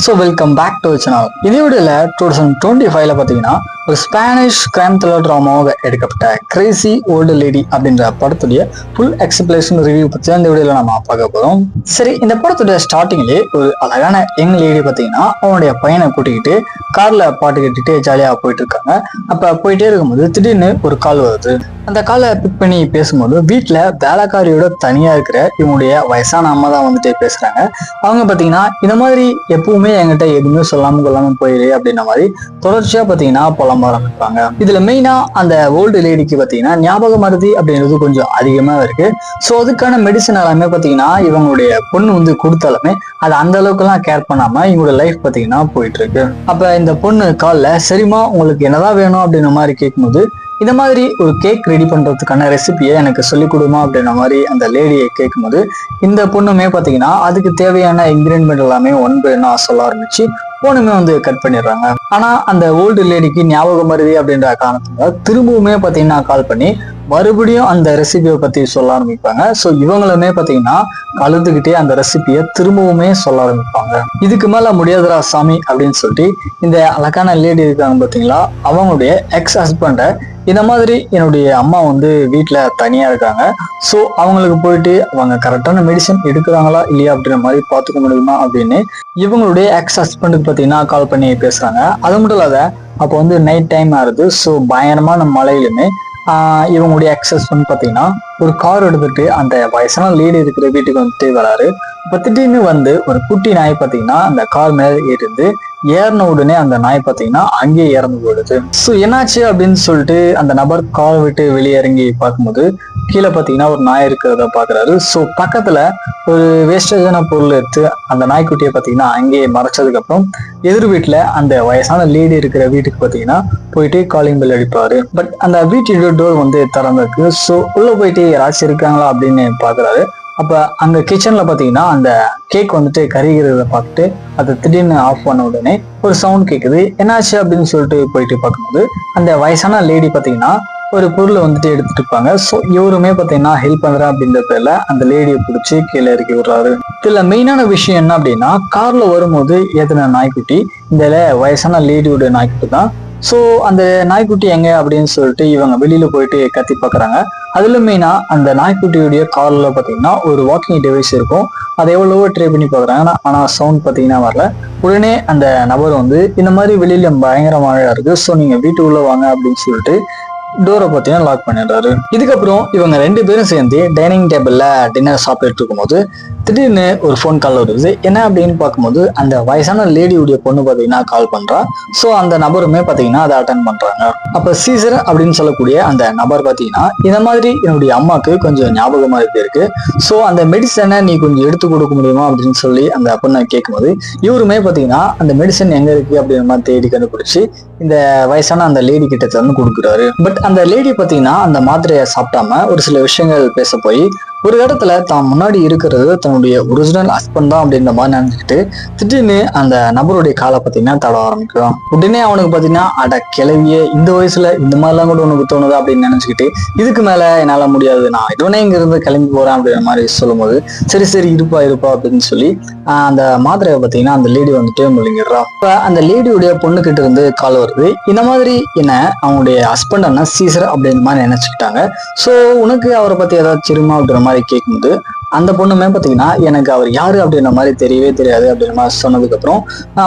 So welcome back to channel. இதே வீடியோவில் 2025 பார்த்தீங்கன்னா ஒரு ஸ்பானிஷ் கிரைம் த்ரில்லர் ட்ராமாவாக எடுக்கப்பட்ட கிரேசி ஓல்டு லேடி அப்படின்ற படத்துடைய ஃபுல் எக்ஸ்பிளேஷன் ரிவ்யூ பற்றி இந்த வீடியோவில் நம்ம பார்க்க போகிறோம். சரி, இந்த படத்துடைய ஸ்டார்டிங்லேயே ஒரு அழகான யங் லேடி பார்த்தீங்கன்னா அவனுடைய பையனை கூட்டிக்கிட்டு காரில் பாட்டு கேட்டுட்டு ஜாலியாக போயிட்டு இருக்காங்க. அப்போ போயிட்டே இருக்கும்போது திடீர்னு ஒரு கால் வருது. அந்த காலை பிக் பண்ணி பேசும்போது வீட்டில் வேலைக்காரியோட தனியாக இருக்கிற இவனுடைய வயசான அம்மா தான் வந்துட்டு பேசுகிறாங்க. அவங்க பார்த்தீங்கன்னா இந்த மாதிரி எப்பவுமே என்கிட்ட எதுவுமே சொல்லாமல் கொள்ளாமல் போயிரு அப்படின்ற மாதிரி தொடர்ச்சியாக பார்த்தீங்கன்னா புலம்ப ஆரம்பிப்பாங்க. இதில் மெயினாக அந்த ஓல்டு லேடிக்கு பார்த்தீங்கன்னா ஞாபக மருதி அப்படின்றது கொஞ்சம் அதிகமாக இருக்கு. ஸோ அதுக்கான மெடிசன் எல்லாமே பார்த்தீங்கன்னா இவங்களுடைய பொண்ணு வந்து கொடுத்தாலுமே அது அந்த அளவுக்குலாம் கேர் பண்ணாமல் இவங்களோட லைஃப் பார்த்தீங்கன்னா போயிட்டு இருக்கு. அப்போ இந்த பொண்ணு காலில் சரிம்மா உங்களுக்கு என்னதான் வேணும் அப்படின்ற மாதிரி கேட்கும்போது இந்த மாதிரி ஒரு கேக் ரெடி பண்றதுக்கான ரெசிபியை எனக்கு சொல்லிக் கொடுமா அப்படின்ற மாதிரி அந்த லேடியை கேட்கும்போது இந்த பொண்ணுமே பார்த்தீங்கன்னா அதுக்கு தேவையான இன்கிரீடியன்ட் எல்லாமே ஒன் பை ஒன்னா சொல்ல ஆரம்பிச்சு போனுமே வந்து கட் பண்ணிடுறாங்க. ஆனா அந்த ஓல்டு லேடிக்கு ஞாபகம் மருதி அப்படின்ற காரணத்துல திரும்பவுமே பார்த்தீங்கன்னா கால் பண்ணி மறுபடியும் அந்த ரெசிபியை பத்தி சொல்ல ஆரம்பிப்பாங்க. ஸோ இவங்களுமே பார்த்தீங்கன்னா கலந்துக்கிட்டே அந்த ரெசிபியை திரும்பவுமே சொல்ல ஆரம்பிப்பாங்க. இதுக்கு மேல முடியாதுரா சாமி அப்படின்னு சொல்லிட்டு இந்த அழகான லேடி இருக்காங்க பார்த்தீங்களா, அவங்களுடைய எக்ஸ் ஹஸ்பண்டை இந்த மாதிரி என்னுடைய அம்மா வந்து வீட்டில் தனியாக இருக்காங்க, ஸோ அவங்களுக்கு போயிட்டு அவங்க கரெக்டான மெடிசன் எடுக்கிறாங்களா இல்லையா அப்படின்ற மாதிரி பார்த்துக்க முடியுமா அப்படின்னு இவங்களுடைய எக்ஸ் ஹஸ்பண்டுக்கு பார்த்தீங்கன்னா கால் பண்ணி பேசுகிறாங்க. அது மட்டும் இல்லாத அப்போ வந்து நைட் டைம் ஆகுது. ஸோ பயங்கரமான மழையிலுமே இவங்களுடைய எக்ஸ் ஹஸ்பண்ட் பார்த்தீங்கன்னா ஒரு கார் எடுத்துட்டு அந்த வயசான லேடி இருக்கிற வீட்டுக்கு வந்துட்டு வராரு. இப்போ திடீர்னு வந்து ஒரு குட்டி நாய் பார்த்தீங்கன்னா அந்த கார் மேலே ஏறிந்து ஏறின உடனே அந்த நாய் பார்த்தீங்கன்னா அங்கேயே இறந்து போயிடுது. ஸோ என்னாச்சு அப்படின்னு சொல்லிட்டு அந்த நபர் கார் விட்டு வெளியே இறங்கி பார்க்கும்போது கீழே பார்த்தீங்கன்னா ஒரு நாய் இருக்கிறத பார்க்குறாரு. ஸோ பக்கத்தில் ஒரு வேஸ்டேஜான பொருள் எடுத்து அந்த நாய்க்குட்டியை பார்த்தீங்கன்னா அங்கேயே மறைச்சதுக்கப்புறம் எதிர் வீட்டில் அந்த வயசான லேடி இருக்கிற வீட்டுக்கு பார்த்தீங்கன்னா போயிட்டு காலிங் பெல் அடிப்பாரு. பட் அந்த வீட்டோட டோர் வந்து திறந்திருக்கு. ஸோ உள்ளே போயிட்டு யாராச்சும் இருக்காங்களா அப்படின்னு பார்க்குறாரு. அப்போ அங்கே கிச்சனில் பார்த்தீங்கன்னா அந்த கேக் வந்துட்டு கருகிறத பார்த்துட்டு அதை திடீர்னு ஆஃப் பண்ண உடனே ஒரு சவுண்ட் கேட்குது. என்னாச்சு அப்படின்னு சொல்லிட்டு போயிட்டு பார்க்கும்போது அந்த வயசான லேடி பார்த்தீங்கன்னா ஒரு பொருளை வந்துட்டு எடுத்துட்டு இருப்பாங்க. ஸோ இவருமே பார்த்தீங்கன்னா ஹெல்ப் பண்ணுறேன் அப்படின்ற பேர்ல அந்த லேடியை பிடிச்சி கீழே இறக்கி விடுறாரு. இதில் மெயினான விஷயம் என்ன அப்படின்னா கார்ல வரும்போது ஏற்றின நாய்க்குட்டி இந்த வயசான லேடியோட நாய்க்குட்டி தான். ஸோ அந்த நாய்க்குட்டி எங்க அப்படின்னு சொல்லிட்டு இவங்க வெளியில போயிட்டு கத்தி பார்க்குறாங்க. அதுல மெயினா அந்த நாய்க்குட்டியுடைய கார்ல பார்த்தீங்கன்னா ஒரு வாக்கிங் டிவைஸ் இருக்கும். அதை எவ்வளவோ ட்ரை பண்ணி பார்க்குறாங்க, ஆனால் சவுண்ட் பார்த்தீங்கன்னா வரல. உடனே அந்த நபர் வந்து இந்த மாதிரி வெளியில பயங்கர மழையா இருக்கு, ஸோ நீங்க வீட்டுக்குள்ள வாங்க அப்படின்னு சொல்லிட்டு டோரை பார்த்தீங்கன்னா லாக் பண்ணிடுறாரு. இதுக்கப்புறம் இவங்க ரெண்டு பேரும் சேர்ந்து டைனிங் டேபிள்ல டின்னர் சாப்பிட்டு இருக்கும்போது திடீர்னு ஒரு ஃபோன் கால் வருது. என்ன அப்படின்னு பார்க்கும்போது அந்த வயசான லேடியுடைய பொண்ணு பார்த்தீங்கன்னா கால் பண்றா. ஸோ அந்த நபருமே பார்த்தீங்கன்னா அதை அட்டன் பண்றாங்க. அப்போ சீசர் அப்படின்னு சொல்லக்கூடிய அந்த நபர் பார்த்தீங்கன்னா இந்த மாதிரி என்னுடைய அம்மாவுக்கு கொஞ்சம் ஞாபகமா இருக்கு, ஸோ அந்த மெடிசனை நீ கொஞ்சம் எடுத்து கொடுக்க முடியுமா அப்படின்னு சொல்லி அந்த பொண்ணை கேட்கும்போது இவருமே பார்த்தீங்கன்னா அந்த மெடிசன் எங்க இருக்கு அப்படின்ற மாதிரி தேடி கண்டுபிடிச்சு இந்த வயசான அந்த லேடி கிட்ட தந்து கொடுக்குறாரு. பட் அந்த லேடி பார்த்தீங்கன்னா அந்த மாத்திரையை சாப்பிட்டாம ஒரு சில விஷயங்கள் பேச போய் ஒரு இடத்துல தான் முன்னாடி இருக்கிறது தன்னுடைய ஒரிஜினல் ஹஸ்பண்ட் தான் அப்படின்ற மாதிரி நினைச்சுக்கிட்டு திடீர்னு அந்த நபருடைய காலை பார்த்தீங்கன்னா தட ஆரம்பிக்கிறான். உடனே அவனுக்கு பார்த்தீங்கன்னா அட கிளவியே இந்த வயசுல இந்த மாதிரிலாம் கூட உனக்கு தோணுதா அப்படின்னு நினைச்சுக்கிட்டு இதுக்கு மேல என்னால முடியாது, நான் இதோடனே இங்க இருந்து கிளம்பி போறேன் அப்படின்ற மாதிரி சொல்லும்போது சரி சரி இருப்பா அப்படின்னு சொல்லி அந்த மாத்திரையை பார்த்தீங்கன்னா அந்த லேடி வந்துட்டு முழுங்கிடுறான். இப்ப அந்த லேடியுடைய பொண்ணு கிட்ட இருந்து கால் வருது. இந்த மாதிரி என்ன அவனுடைய ஹஸ்பண்ட் அண்ணா சீசர் அப்படின்ற மாதிரி நினைச்சுக்கிட்டாங்க. ஸோ உனக்கு அவரை பத்தி ஏதாவது தெரியுமா அப்படின்ற மாதிரி கேட்கும்போது அந்த பொண்ணுமே பார்த்தீங்கன்னா எனக்கு அவர் யாரு அப்படின்ற மாதிரி தெரியவே தெரியாது அப்படின்ற மாதிரி சொன்னதுக்கு அப்புறம்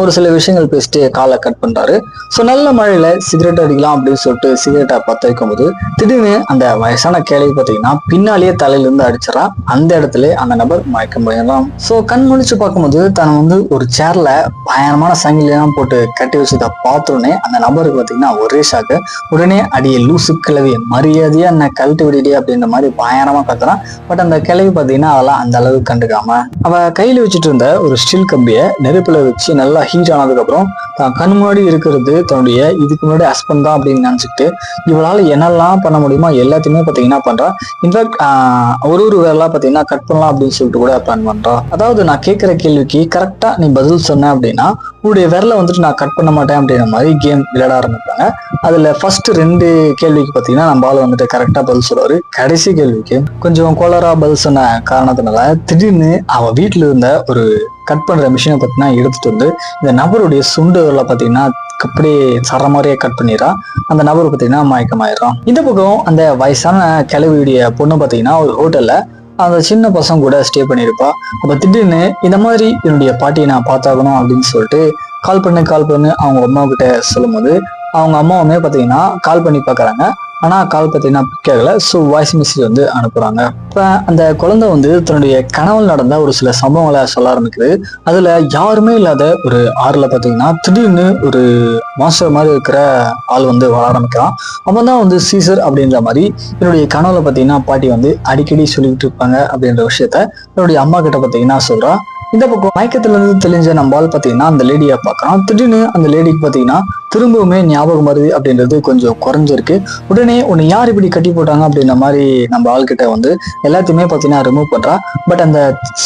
ஒரு சில விஷயங்கள் பேசிட்டு காலை கட் பண்றாரு. ஸோ நல்ல மழையில சிகரெட் அடிக்கலாம் அப்படின்னு சொல்லிட்டு சிகரெட்டை பற்ற வைக்கும் போது திடீர்னு அந்த வயசான கேள்வி பார்த்தீங்கன்னா பின்னாலேயே தலையில இருந்து அடிச்சிடறான். அந்த இடத்துல அந்த நபர் மயக்கம் போயிடலாம். ஸோ கண் முடிச்சு பார்க்கும்போது தான் வந்து ஒரு சேர்ல பயங்கரமான சங்கிலியெல்லாம் போட்டு கட்டி வச்சதை பார்த்தோன்னே அந்த நபருக்கு பார்த்தீங்கன்னா ஒரே ஷாக்கு. உடனே அடியை லூசு கிளவி மரியாதையா என்ன கழட்டு விடுடி அப்படின்ற மாதிரி பயங்கரமா கத்துறான். பட் அந்த கிளவி பார்த்தீங்கன்னா அதெல்லாம் அந்த அளவுக்கு கண்டுக்காம அவ கையில வச்சுட்டு இருந்த ஒரு ஸ்டீல் கம்பியை நெருப்புல வச்சு நல்லா ஹீட் ஆனதுக்கு அப்புறம் தான் கண் முன்னாடி இருக்கிறது தன்னுடைய இதுக்கு முன்னாடி ஹஸ்பண்ட் தான் அப்படின்னு நினைச்சிட்டு இவளால என்னெல்லாம் பண்ண முடியுமா எல்லாத்தையுமே பார்த்தீங்கன்னா பண்றா. இன்ஃபேக்ட் ஒரு வேலை பார்த்தீங்கன்னா கட் பண்ணலாம் அப்படின்னு சொல்லிட்டு கூட பிளான் பண்றா. அதாவது நான் கேட்கிற கேள்விக்கு கரெக்டா நீ பதில் சொன்ன அப்படின்னா உங்களுடைய விரலை வந்துட்டு நான் கட் பண்ண மாட்டேன் அப்படின்ற மாதிரி கேம் விளையாட ஆரம்பிப்பாங்க. அதுல ஃபர்ஸ்ட் 2 கேள்விக்கு பார்த்தீங்கன்னா நம்ம ஆள் வந்துட்டு கரெக்டா பதில் சொல்லுவாரு. கடைசி கேள்விக்கு கொஞ்சம் கோளரா பதில் சொன்ன காரணத்தினால திடீர்னு அவ வீட்டுல இருந்த ஒரு கட் பண்ற மிஷினை பார்த்தீங்கன்னா எடுத்துட்டு வந்து இந்த நபருடைய சுண்டுகளை பார்த்தீங்கன்னா அப்படியே சர மாதிரியே கட் பண்ணிடுறா. அந்த நபர் பார்த்தீங்கன்னா மயக்கமாயிடுறான். இந்த பக்கம் அந்த வயசான கிழவியுடைய பொண்ணு பார்த்தீங்கன்னா ஒரு ஹோட்டல்ல அந்த சின்ன பசங்க கூட ஸ்டே பண்ணியிருப்பா. அப்ப திடீர்னு இந்த மாதிரி என்னுடைய பாட்டியை நான் பார்த்தாகணும் அப்படின்னு சொல்லிட்டு கால் பண்ணு அவங்க அம்மா கிட்ட சொல்லும் போது அவங்க அம்மாவுமே பார்த்தீங்கன்னா கால் பண்ணி பார்க்குறாங்க. ஆனா கால் பார்த்தீங்கன்னா கேட்கல. ஸோ வாய்ஸ் மெசேஜ் வந்து அனுப்புறாங்க. இப்ப அந்த குழந்தை வந்து தன்னுடைய கனவுல நடந்த ஒரு சில சம்பவங்களை சொல்ல ஆரம்பிக்குது. அதுல யாருமே இல்லாத ஒரு ஆறுல பார்த்தீங்கன்னா திடீர்னு ஒரு மாஸ்டர் மாதிரி இருக்கிற ஆள் வந்து வர ஆரம்பிக்கிறான். அவன் தான் வந்து சீசர் அப்படின்ற மாதிரி என்னுடைய கனவுல பார்த்தீங்கன்னா பாட்டி வந்து அடிக்கடி சொல்லிட்டு இருப்பாங்க அப்படின்ற விஷயத்த என்னுடைய அம்மா கிட்ட பார்த்தீங்கன்னா சொல்றா. இந்த பக்கம் மயக்கத்துல இருந்து தெளிஞ்ச நம்மால் பார்த்தீங்கன்னா அந்த லேடியை பார்க்கறான். திடீர்னு அந்த லேடிக்கு பார்த்தீங்கன்னா திரும்பவுமே ஞாபகம் வருது அப்படின்றது கொஞ்சம் குறைஞ்சிருக்கு. உடனே உன்னை யார் இப்படி கட்டி போட்டாங்க அப்படின்ற மாதிரி நம்ம ஆள்கிட்ட வந்து எல்லாத்தையுமே பார்த்தீங்கன்னா ரிமூவ் பண்றா. பட் அந்த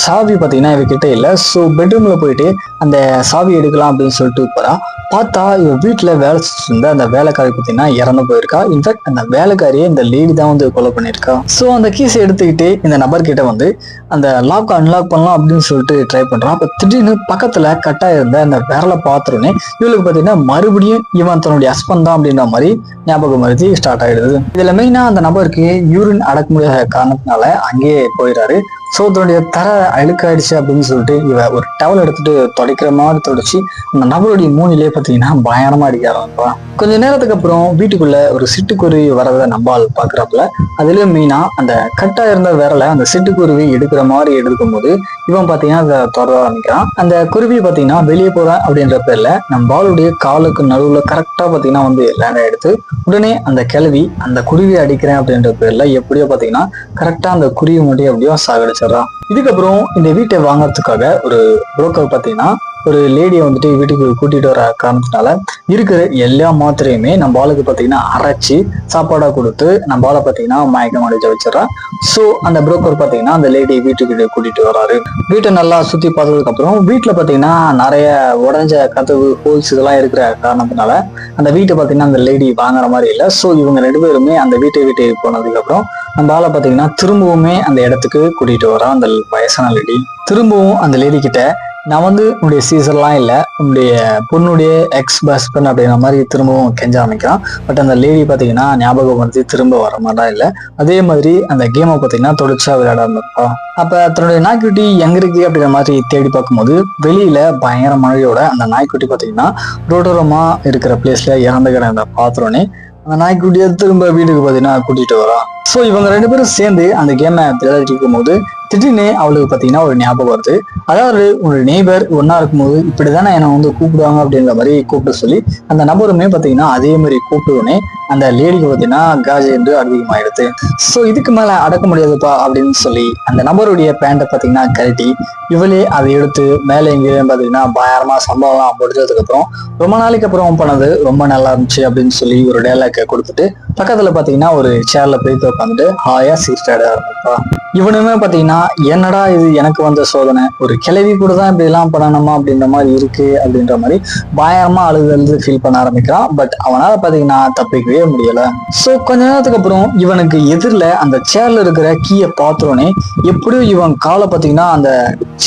சாவி பார்த்தீங்கன்னா இவகிட்ட இல்லை. ஸோ பெட்ரூம்ல போயிட்டு அந்த சாவி எடுக்கலாம் அப்படின்னு சொல்லிட்டு போறா. பார்த்தா இவ வீட்டுல வேலை செஞ்சுட்டு இருந்த அந்த வேலைக்காரி பார்த்தீங்கன்னா இறந்து போயிருக்கா. இன்ஃபேக்ட் அந்த வேலைக்காரியை இந்த லேடி தான் வந்து கொலை பண்ணியிருக்கா. ஸோ அந்த கீஸை எடுத்துக்கிட்டு இந்த நபர்கிட்ட வந்து அந்த லாக் அன்லாக் பண்ணலாம் அப்படின்னு சொல்லிட்டு ட்ரை பண்றான். அப்ப திடீர்னு பக்கத்துல கட்டா இருந்த அந்த விரலை பார்த்தோன்னே இவளுக்கு பார்த்தீங்கன்னா மறுபடியும் இவன் தன்னுடைய ஹஸ்பண்ட் தான் அப்படின்ற மாதிரி ஞாபகம் மருதி ஸ்டார்ட் ஆயிடுது. இதுல மெயினா அந்த நபருக்கு யூரின் அடக்க முடியாத காரணத்தினால அங்கேயே போயிடுறாரு. ஸோ தன்னுடைய தர அழுக்காயிடுச்சு அப்படின்னு சொல்லிட்டு இவ ஒரு டவல் எடுத்துட்டு துடைக்கிற மாதிரி தொடச்சி அந்த நபருடைய மூணிலே பார்த்தீங்கன்னா பயங்கரமா அடிக்க ஆரம்பிப்பான். கொஞ்ச நேரத்துக்கு அப்புறம் வீட்டுக்குள்ள ஒரு சிட்டுக்குருவி வரதை நம்பால் பாக்குறாப்புல. அதுலயும் மெயினா அந்த கட்டா இருந்த விரலை அந்த சிட்டுக்குருவி எடுக்கிற மாதிரி எடுக்கும் போது இவன் பார்த்தீங்கன்னா அதை தொடர ஆரம்பிக்கிறான். அந்த குருவி பார்த்தீங்கன்னா வெளியே போறேன் அப்படின்ற பேர்ல நம்ம பாலுடைய காலுக்கு நடுவுல கரெக்டா பார்த்தீங்கன்னா வந்து லேண்ட் எடுத்து உடனே அந்த கிளவி அந்த குருவியை அடிக்கிறேன் அப்படின்ற பேர்ல எப்படியோ பார்த்தீங்கன்னா கரெக்டா அந்த குருவி மட்டும் எப்படியோ சாகடிச்சிடறான். இதுக்கப்புறம் இந்த வீட்டை வாங்கறதுக்காக ஒரு புரோக்கர் பார்த்தீங்கன்னா ஒரு லேடியை வந்துட்டு வீட்டுக்கு கூட்டிட்டு வர காரணத்தினால இருக்கிற எல்லா மாத்திரையுமே நம்ம ஆளுக்கு பார்த்தீங்கன்னா அரைச்சி சாப்பாடா கொடுத்து நம்ம ஆளை பார்த்தீங்கன்னா மயக்கம் அடிச்சு வச்சிடறான். ஸோ அந்த புரோக்கர் பார்த்தீங்கன்னா அந்த லேடியை வீட்டுக்கு கூட்டிட்டு வராரு. வீட்டை நல்லா சுத்தி பார்த்ததுக்கு அப்புறம் வீட்டுல பார்த்தீங்கன்னா நிறைய உடஞ்ச கதவு ஹோல்ஸ் இதெல்லாம் இருக்கிற காரணத்தினால அந்த வீட்டை பார்த்தீங்கன்னா அந்த லேடி வாங்குற மாதிரி இல்லை. ஸோ இவங்க ரெண்டு பேருமே அந்த வீட்டை போனதுக்கு அப்புறம் நம்ம ஆளை பார்த்தீங்கன்னா திரும்பவுமே அந்த இடத்துக்கு கூட்டிட்டு வரான் அந்த வயசான லேடி. திரும்பவும் அந்த லேடி கிட்ட நான் வந்து உன்னுடைய சீசர்லாம் இல்லை, உன்னுடைய பொண்ணுடைய எக்ஸ் ஹஸ்பண்ட் அப்படின்ற மாதிரி திரும்பவும் கெஞ்ச ஆரம்பிக்கிறான். பட் அந்த லேடி பார்த்தீங்கன்னா ஞாபகம் வந்து திரும்ப வர மாதிரிலாம் இல்லை. அதே மாதிரி அந்த கேமை பார்த்தீங்கன்னா தொடர்ச்சியா விளையாட ஆரம்பிப்பா. அப்ப தன்னுடைய நாய்க்குட்டி எங்க இருக்கு அப்படின்ற மாதிரி தேடி பார்க்கும்போது வெளியில பயங்கர மழையோட அந்த நாய்க்குட்டி பார்த்தீங்கன்னா ரோட்டோரமா இருக்கிற பிளேஸ்ல இறந்து கிடந்த பாத்திரனே அந்த நாய்க்குட்டியை திரும்ப வீட்டுக்கு பார்த்தீங்கன்னா கூட்டிட்டு வரான். ஸோ இவங்க ரெண்டு பேரும் சேர்ந்து அந்த கேமை விளையாடிட்டு இருக்கும் போது திடீர்னு அவளுக்கு பார்த்தீங்கன்னா ஒரு ஞாபகம் வருது. அதாவது உன்னோட நெய்பர் ஒன்னா இருக்கும்போது இப்படிதானே என்னை வந்து கூப்பிடுவாங்க அப்படின்ற மாதிரி கூப்பிட்டு சொல்லி அந்த நபருமே பார்த்தீங்கன்னா அதே மாதிரி கூப்பிடுவோன்னே அந்த லேடிக்கு பார்த்தீங்கன்னா காஜ் என்று அதிகமாயிடுது. ஸோ இதுக்கு மேல அடக்க முடியாதுப்பா அப்படின்னு சொல்லி அந்த நபருடைய பேண்ட்டை பார்த்தீங்கன்னா கழட்டி இவளே அதை எடுத்து மேலே எங்கேயும் பார்த்தீங்கன்னா பயங்கரமா சம்பவம் முடிஞ்சதுக்கு அப்புறம் ரொம்ப நாளைக்கு அப்புறம் பண்ணது ரொம்ப நல்லா இருந்துச்சு அப்படின்னு சொல்லி ஒரு டைலாக்கை கொடுத்துட்டு பக்கத்துல பார்த்தீங்கன்னா ஒரு சேர்ல போய் உட்காந்துட்டு ஹாயா சிரிச்சாட ஆரம்பிப்பா. இவனுமே பார்த்தீங்கன்னா என்னடா இது எனக்கு வந்த சோதனை, ஒரு கிளவி கூட தான் இப்படி எல்லாம் பண்ணணுமா அப்படின்ற மாதிரி இருக்கு அப்படின்ற மாதிரி பயங்கரமா அழுது ஃபீல் பண்ண ஆரம்பிக்கிறான். பட் அவனால பார்த்தீங்கன்னா தப்பிக்கவே முடியல. ஸோ கொஞ்ச நேரத்துக்கு அப்புறம் இவனுக்கு எதிரில் அந்த சேர்ல இருக்கிற கீயை பார்த்தோன்னே எப்படியும் இவன் காலை பார்த்தீங்கன்னா அந்த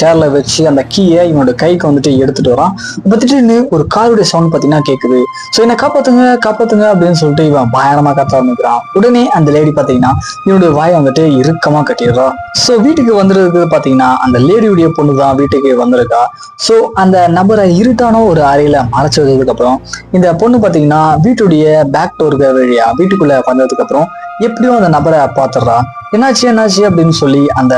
சேர்ல வச்சு அந்த கீயை இவனோட கைக்கு வந்துட்டு எடுத்துட்டு வரான். திடீர்னு ஒரு காருடைய சவுண்ட் பார்த்தீங்கன்னா கேட்குது. ஸோ என்னை காப்பாத்துங்க அப்படின்னு சொல்லிட்டு இவன் பயங்கரமா கத்த ஆரம்பிக்கிறான். உடனே அந்த லேடி பார்த்தீங்கன்னா இவனுடைய வாயை வந்துட்டு இறுக்கமா கட்டிடுறான். சோ வீட்டுக்கு வந்துருக்கு பாத்தீங்கன்னா அந்த லேடியுடைய பொண்ணு தான் வீட்டுக்கு வந்திருக்கா. சோ அந்த நபரை இருட்டான ஒரு அறையில மறைச்சு வச்சதுக்கு அப்புறம் இந்த பொண்ணு பாத்தீங்கன்னா வீட்டுடைய பேக் டோருக்கு வழியா வீட்டுக்குள்ள வந்ததுக்கு அப்புறம் எப்படியும் அந்த நபரை பாத்துடுறா. என்னாச்சு அப்படின்னு சொல்லி அந்த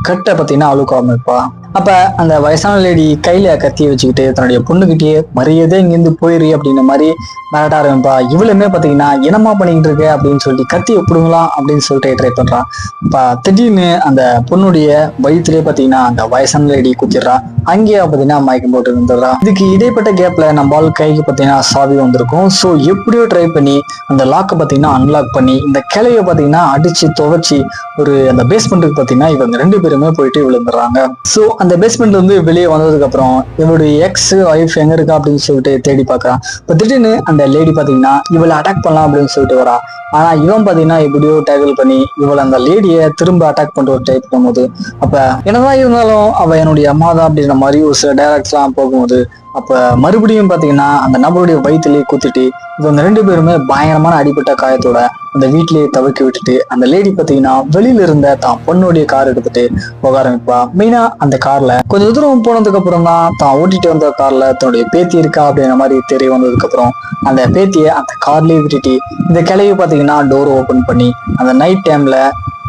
கட்டை பார்த்தீங்கன்னா அழுக்க ஆரம்பிப்பா. அப்ப அந்த வயசான லேடி கையில கத்தியை வச்சுக்கிட்டு தன்னுடைய பொண்ணுகிட்டயே மரியாதை இங்கிருந்து போயிரு அப்படின்ற மாதிரி மிரட்ட ஆரம்பிப்பா. இவளுமே பாத்தீங்கன்னா என்னமா பண்ணிக்கிட்டு இருக்க அப்படின்னு சொல்லிட்டு கத்தி எப்படிங்களாம் அப்படின்னு சொல்லிட்டு ட்ரை பண்றான். இப்ப திடீர்னு அந்த பொண்ணுடைய வயிற்றுலேயே பாத்தீங்கன்னா அந்த வயசான லேடி குத்திடுறா. அங்கேயே பாத்தீங்கன்னா மயக்கம் போட்டு இருந்துடுறா. இதுக்கு இடைப்பட்ட கேப்ல நம்ம ஆள் கைக்கு பாத்தீங்கன்னா சாவி வந்திருக்கும். ஸோ எப்படியோ ட்ரை பண்ணி அந்த லாக்கை பாத்தீங்கன்னா அன்லாக் பண்ணி இந்த கிளைய பாத்தீங்கன்னா அடிச்சு துவைச்சி ஒரு அந்த பேஸ்மெண்ட்டுக்கு பாத்தீங்கன்னா இவங்க 2 பேருமே போயிட்டு விழுந்துடுறாங்க. ஸோ அந்த பேஸ்மெண்ட்ல இருந்து வெளியே வந்ததுக்கு அப்புறம் இவருடைய எக்ஸ் ஒய்ஃப் எங்க இருக்கா அப்படின்னு சொல்லிட்டு தேடி பார்க்கறான். இப்போ திடீர்னு அந்த லேடி பாத்தீங்கன்னா இவளை அட்டாக் பண்ணலாம் அப்படின்னு சொல்லிட்டு வரா. ஆனா இவன் பாத்தீங்கன்னா எப்படியோ டேக்கிள் பண்ணி இவளை அந்த லேடியை திரும்ப அட்டாக் பண்ற ஒரு டைப் பண்ணும்போது, அப்ப என்னதான் இருந்தாலும் அவ என்னுடைய அம்மா தான் அப்படின்ற மாதிரி ஒரு சில டைரக்ட்ஸ் எல்லாம் போகும்போது, அப்ப மறுபடியும் பாத்தீங்கன்னா அந்த நபருடைய வயிற்றுலயே குத்திட்டு இவங்க 2 பேருமே பயங்கரமான அடிப்பட்ட காயத்தோட அந்த வீட்டிலேயே தவிர்க்க விட்டுட்டு அந்த லேடி பாத்தீங்கன்னா வெளியில இருந்த தான் பொண்ணுடைய கார் எடுத்துட்டு போக ஆரம்பிப்பா. மெயினா அந்த கார்ல கொஞ்சம் தூரம் போனதுக்கு அப்புறம் தான் ஓட்டிட்டு வந்த கார்ல தன்னுடைய பேத்தி இருக்கா அப்படின்ற மாதிரி தெரிய வந்ததுக்கு அப்புறம் அந்த பேத்தியை அந்த கார்லயே விட்டுட்டு இந்த கிளையை பாத்தீங்கன்னா டோர் ஓபன் பண்ணி அந்த நைட் டைம்ல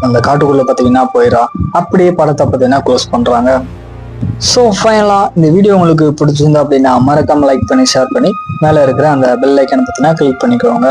அந்த காட்டுக்குள்ள பாத்தீங்கன்னா போயிடா. அப்படியே படத்தை பாத்தீங்கன்னா க்ளோஸ் பண்றாங்க. ஸோ ஃபைனலாக இந்த வீடியோ உங்களுக்கு பிடிச்சிருந்தா அப்படின்னா மறக்காம லைக் பண்ணி ஷேர் பண்ணி மேலே இருக்கிற அந்த பெல் ஐக்கனை பற்றினா கிளிக் பண்ணிக்கோங்க.